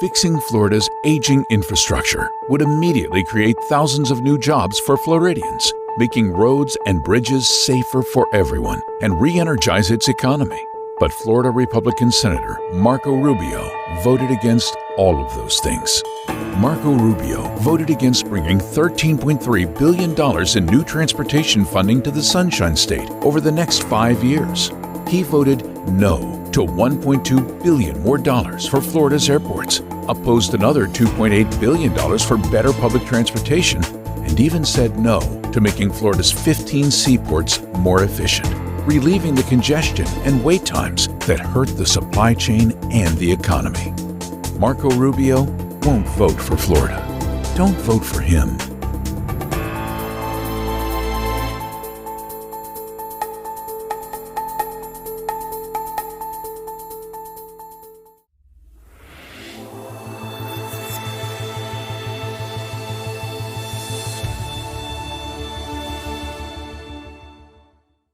Fixing Florida's aging infrastructure would immediately create thousands of new jobs for Floridians, making roads and bridges safer for everyone and re-energize its economy. But Florida Republican Senator Marco Rubio voted against all of those things. Marco Rubio voted against bringing $13.3 billion in new transportation funding to the Sunshine State over the next 5 years. He voted no to $1.2 billion more dollars for Florida's airports, opposed another $2.8 billion for better public transportation, and even said no to making Florida's 15 seaports more efficient, relieving the congestion and wait times that hurt the supply chain and the economy. Marco Rubio won't vote for Florida. Don't vote for him.